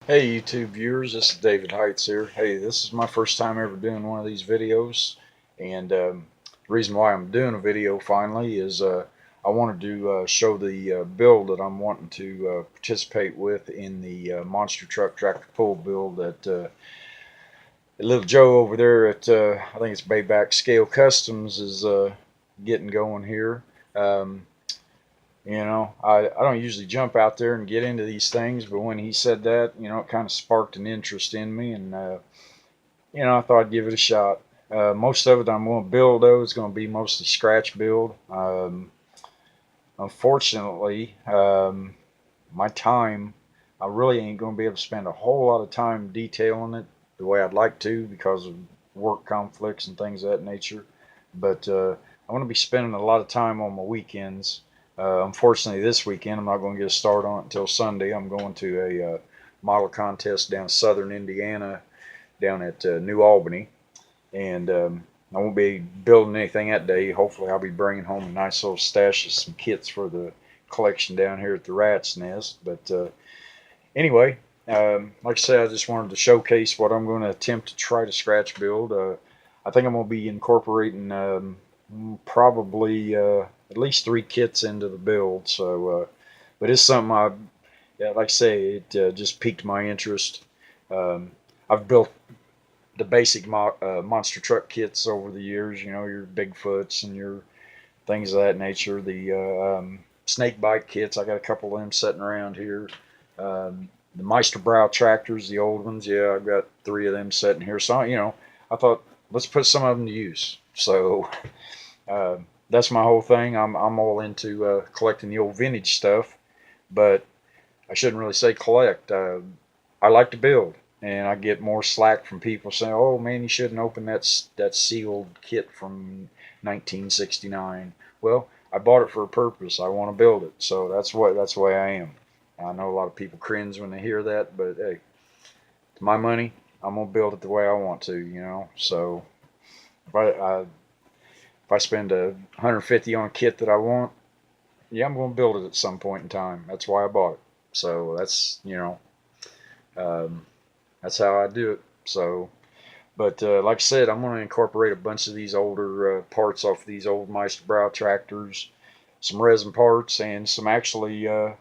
Hey YouTube viewers, this is David Heights here. Hey, this is my first time ever doing one of these videos, and the reason why I'm doing a video finally is I wanted to show the build that I'm wanting to participate with in the monster truck tractor pull build that little Joe over there at I think it's Bayback Scale Customs is getting going here. Um, I don't usually jump out there and get into these things, but when he said that, it kind of sparked an interest in me, and I thought I'd give it a shot. Most of it I'm going to build, though, is going to be mostly scratch build. Unfortunately, my time, I really ain't going to be able to spend a whole lot of time detailing it the way I'd like to because of work conflicts and things of that nature. But I'm going to be spending a lot of time on my weekends. Unfortunately, this weekend I'm not going to get a start on it until Sunday. I'm going to a model contest down southern Indiana, down at New Albany, and I won't be building anything that day. Hopefully, I'll be bringing home a nice little stash of some kits for the collection down here at the Rat's Nest. But anyway, like I said, I just wanted to showcase what I'm going to attempt to try to scratch build. I think I'm going to be incorporating probably at least 3 kits into the build. So, but it's something yeah, like I say, it just piqued my interest. Um, I've built the basic monster truck kits over the years. Your Bigfoots and your things of that nature. The snake bite kits, I got a couple of them sitting around here. The Meisterbrow tractors, the old ones, yeah, I've got 3 of them sitting here. So, I thought let's put some of them to use. So uh, that's my whole thing. I'm all into collecting the old vintage stuff, but I shouldn't really say collect. I like to build, and I get more slack from people saying, "Oh man, you shouldn't open that sealed kit from 1969." Well, I bought it for a purpose. I want to build it, so that's the way I am. I know a lot of people cringe when they hear that, but hey, it's my money. I'm gonna build it the way I want to. So if I spend 150 on a kit that I want, yeah, I'm gonna build it at some point in time. That's why I bought it. So um, that's how I do it. So, but like I said, I'm going to incorporate a bunch of these older parts off of these old Meisterbrow tractors, some resin parts, and some actually, I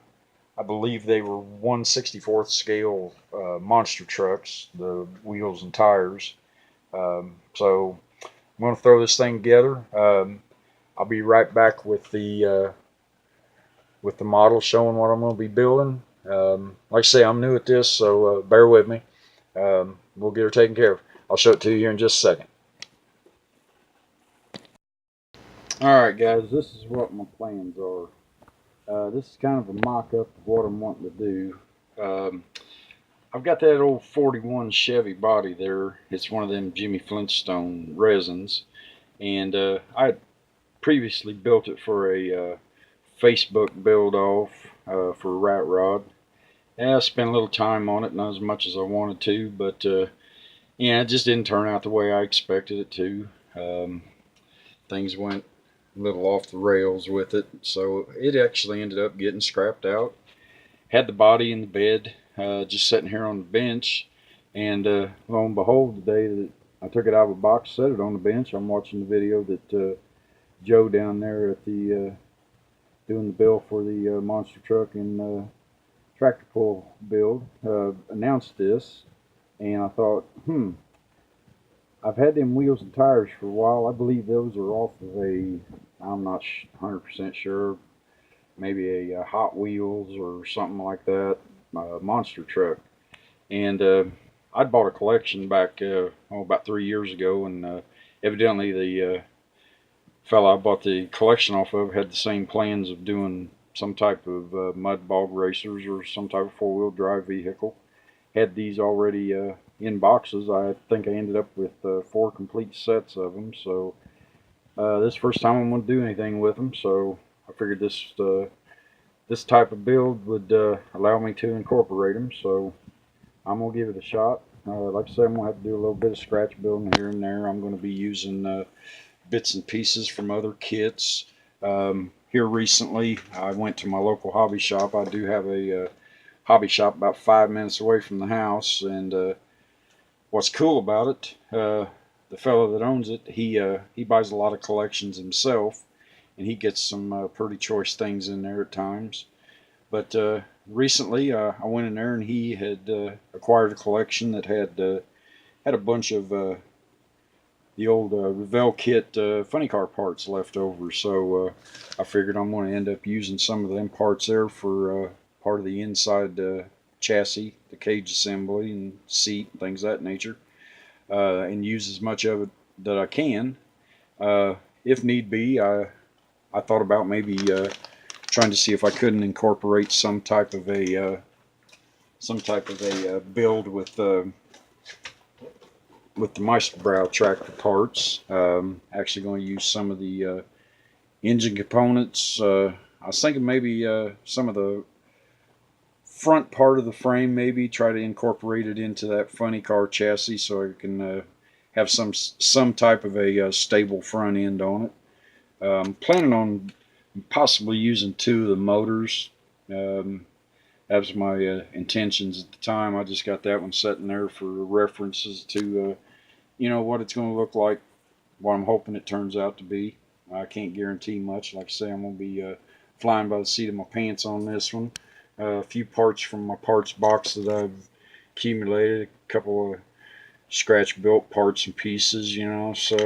believe they were 1/64th scale monster trucks, the wheels and tires. So I'm going to throw this thing together. I'll be right back with the model showing what I'm going to be building. Like I say, I'm new at this, so bear with me. We'll get her taken care of. I'll show it to you here in just a second. All right, guys, this is what my plans are. This is kind of a mock-up of what I'm wanting to do. Um, I've got that old 41 Chevy body there. It's one of them Jimmy Flintstone resins, and I had previously built it for a Facebook build-off for a rat rod. Yeah, I spent a little time on it, not as much as I wanted to, but yeah, it just didn't turn out the way I expected it to. Um, Things went a little off the rails with it, so it actually ended up getting scrapped out. Had the body in the bed, just sitting here on the bench, and lo and behold, the day that I took it out of the box, set it on the bench, I'm watching the video that Joe down there at the doing the bill for the monster truck and tractor pull build announced this, and I thought, I've had them wheels and tires for a while. I believe those are off of I'm not 100% sure, maybe a Hot Wheels or something like that, monster truck. And I'd bought a collection back about 3 years ago, and evidently the fellow I bought the collection off of had the same plans of doing some type of mud bog racers or some type of four-wheel drive vehicle. Had these already in boxes. I think I ended up with 4 complete sets of them. So this is the first time I'm going to do anything with them. So I figured this type of build would allow me to incorporate them. So I'm going to give it a shot. Like I said, I'm going to have to do a little bit of scratch building here and there. I'm going to be using bits and pieces from other kits. Here recently, I went to my local hobby shop. I do have a hobby shop about 5 minutes away from the house. And what's cool about it, the fellow that owns it, he buys a lot of collections himself, and he gets some pretty choice things in there at times. But recently, I went in there and he had acquired a collection that had a bunch of the old Revell kit funny car parts left over. So I figured I'm going to end up using some of them parts there for part of the inside chassis, the cage assembly and seat and things of that nature, and use as much of it that I can. If need be, I thought about maybe trying to see if I couldn't incorporate some type of a build with the Meisterbrow tractor parts. Actually going to use some of the engine components. I was thinking maybe some of the front part of the frame, maybe try to incorporate it into that funny car chassis so I can have some type of a stable front end on it. I'm planning on possibly using 2 of the motors. That was my intentions at the time. I just got that one sitting there for references to, what it's going to look like, what I'm hoping it turns out to be. I can't guarantee much. Like I say, I'm going to be flying by the seat of my pants on this one. A few parts from my parts box that I've accumulated, a couple of scratch built parts and pieces, So,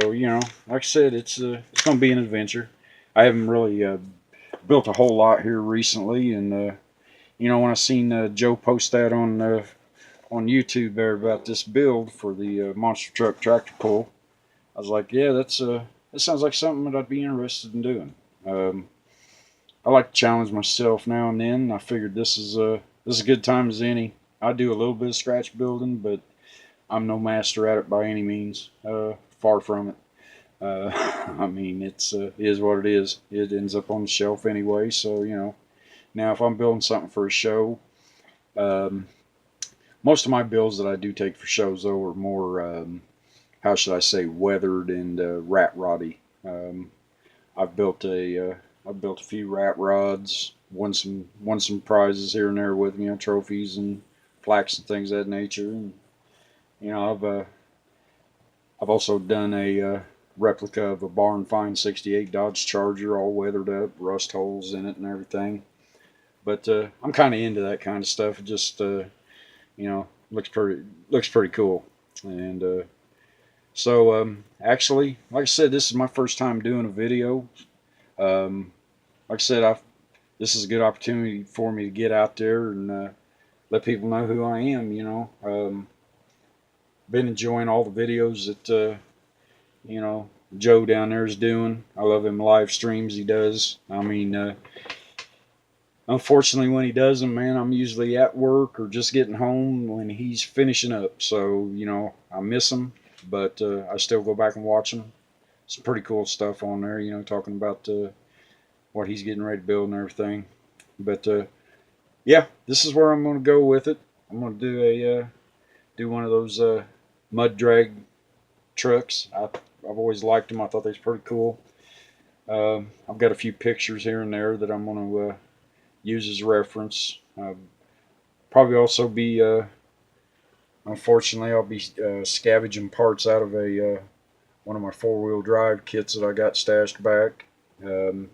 like I said, it's going to be an adventure. I haven't really built a whole lot here recently, and when I seen Joe post that on YouTube there about this build for the monster truck tractor pull, I was like, yeah, that sounds like something that I'd be interested in doing. I like to challenge myself now and then. I figured this is a good time as any. I do a little bit of scratch building, but I'm no master at it by any means. Far from it. I mean, it is what it is. It ends up on the shelf anyway, so Now, if I'm building something for a show, most of my builds that I do take for shows, though, are more, how should I say, weathered and rat roddy. I've built a few rat rods, won some prizes here and there with trophies and plaques and things of that nature. And I've also done a replica of a barn find '68 Dodge Charger, all weathered up, rust holes in it and everything. But I'm kind of into that kind of stuff. It just looks pretty cool. And actually, like I said, this is my first time doing a video. Like I said, this is a good opportunity for me to get out there and let people know who I am. Been enjoying all the videos that Joe down there is doing. I love him live streams he does. I mean, unfortunately, when he does them, man, I'm usually at work or just getting home when he's finishing up. So I miss him, but I still go back and watch him. Some pretty cool stuff on there, talking about what he's getting ready to build and everything. But yeah, this is where I'm going to go with it. I'm going to do one of those mud drag trucks. I've always liked them. I thought they was pretty cool. I've got a few pictures here and there that I'm going to use as reference. Probably also be, unfortunately, I'll be scavenging parts out of one of my 4-wheel drive kits that I got stashed back. To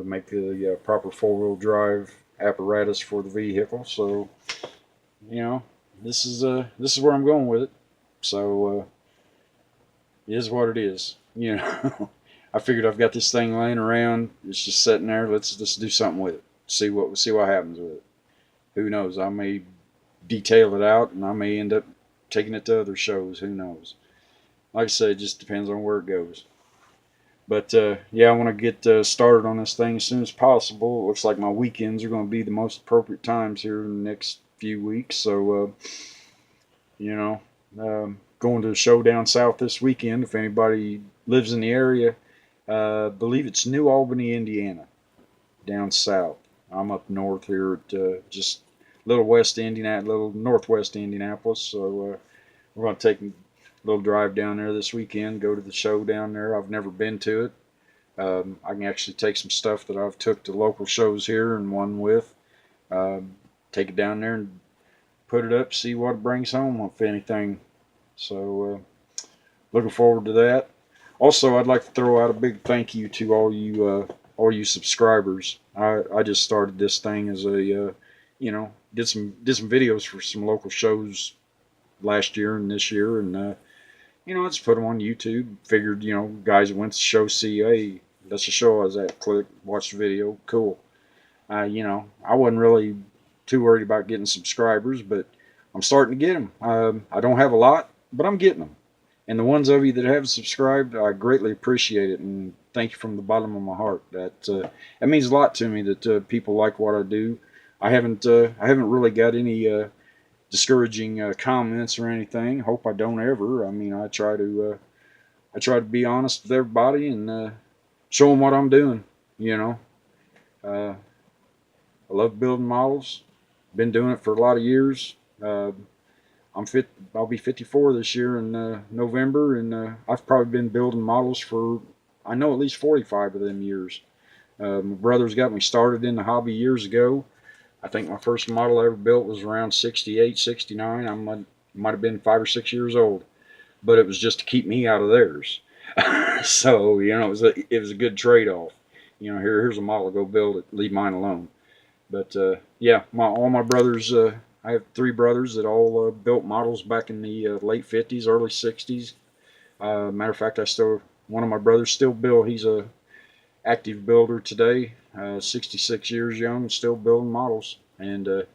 make the proper 4-wheel drive apparatus for the vehicle. So, this is where I'm going with it. So, it is what it is. I figured I've got this thing laying around. It's just sitting there. Let's do something with it. See what happens with it. Who knows? I may detail it out, and I may end up taking it to other shows. Who knows? Like I said, it just depends on where it goes. But yeah, I want to get started on this thing as soon as possible. It looks like my weekends are going to be the most appropriate times here in the next few weeks. So, going to a show down south this weekend. If anybody lives in the area, I believe it's New Albany, Indiana, down south. I'm up north here at just a little northwest Indianapolis. So we're going to take a little drive down there this weekend, go to the show down there. I've never been to it. I can actually take some stuff that I've took to local shows here and won with. take it down there and put it up, see what it brings home, if anything. So looking forward to that. Also, I'd like to throw out a big thank you to all you subscribers. I just started this thing as a did some videos for some local shows last year and this year, and I just put them on YouTube. Figured guys that went to the show see, hey, that's the show I was at. Click, watch the video, cool. I wasn't really too worried about getting subscribers, but I'm starting to get them. I don't have a lot, but I'm getting them. And the ones of you that have subscribed, I greatly appreciate it, and thank you from the bottom of my heart. That means a lot to me that people like what I do. I haven't really got any discouraging comments or anything. Hope I don't ever. I mean, I try to be honest with everybody and show them what I'm doing. You know, uh, I love building models. Been doing it for a lot of years. I'm fit. I'll be 54 this year in November, and I've probably been building models for I know at least 45 of them years. My brothers got me started in the hobby years ago. I think my first model I ever built was around 68, 69. I might have been 5 or 6 years old, but it was just to keep me out of theirs. So it was a good trade off. Here's a model, go build it, leave mine alone. But yeah, all my brothers. I have 3 brothers that all built models back in the late 50s, early 60s. Matter of fact, one of my brothers still build. He's a active builder today, 66 years young, and still building models. And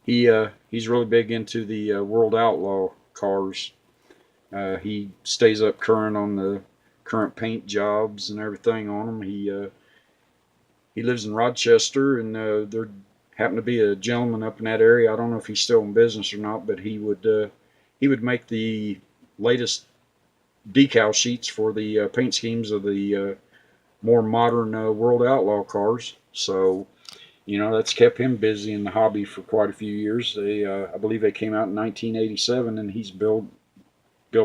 he's really big into the World Outlaw cars. He stays up current on the current paint jobs and everything on them. He lives in Rochester, and there happened to be a gentleman up in that area. I don't know if he's still in business or not, but he would make the latest decal sheets for the paint schemes of the more modern World Outlaw cars. So that's kept him busy in the hobby for quite a few years. I believe they came out in 1987, and he's built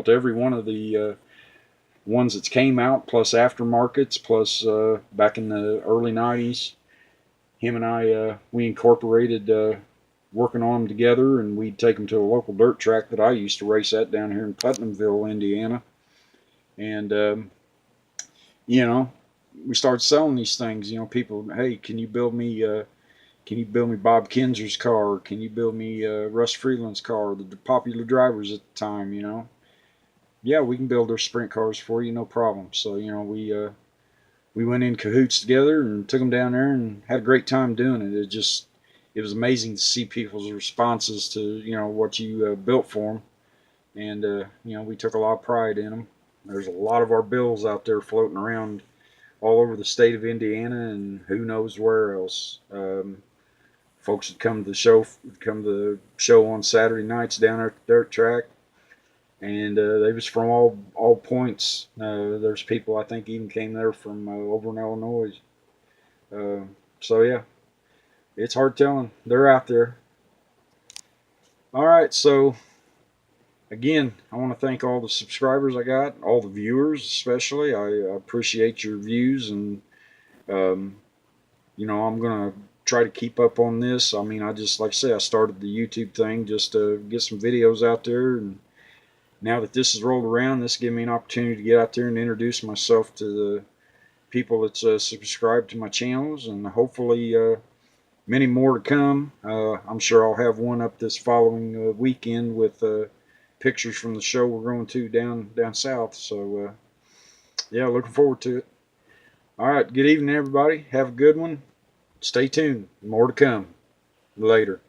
every one of the ones that came out, plus aftermarkets, plus back in the early 90s. Him and I, we incorporated working on them together, and we'd take them to a local dirt track that I used to race at down here in Putnamville, Indiana. And, we started selling these things. People, hey, can you build me Bob Kinser's car? Can you build me Russ Freeland's car? The popular drivers at the time, Yeah, we can build their sprint cars for you, no problem. So, we went in cahoots together and took them down there and had a great time doing it. It was amazing to see people's responses to what you built for them, and we took a lot of pride in them. There's a lot of our bills out there floating around all over the state of Indiana and who knows where else. Folks would come to the show on Saturday nights down at the dirt track, and they was from all points. There's people I think even came there from over in Illinois. So yeah, it's hard telling. They're out there. All right, so again, I want to thank all the subscribers I got, all the viewers especially. I appreciate your views, and I'm gonna try to keep up on this. I mean, like I say, I started the YouTube thing just to get some videos out there, and now that this is rolled around, this gives me an opportunity to get out there and introduce myself to the people that's subscribed to my channels, and hopefully many more to come. I'm sure I'll have one up this following weekend with pictures from the show we're going to down south. So yeah, looking forward to it. All right, good evening, everybody. Have a good one. Stay tuned. More to come. Later.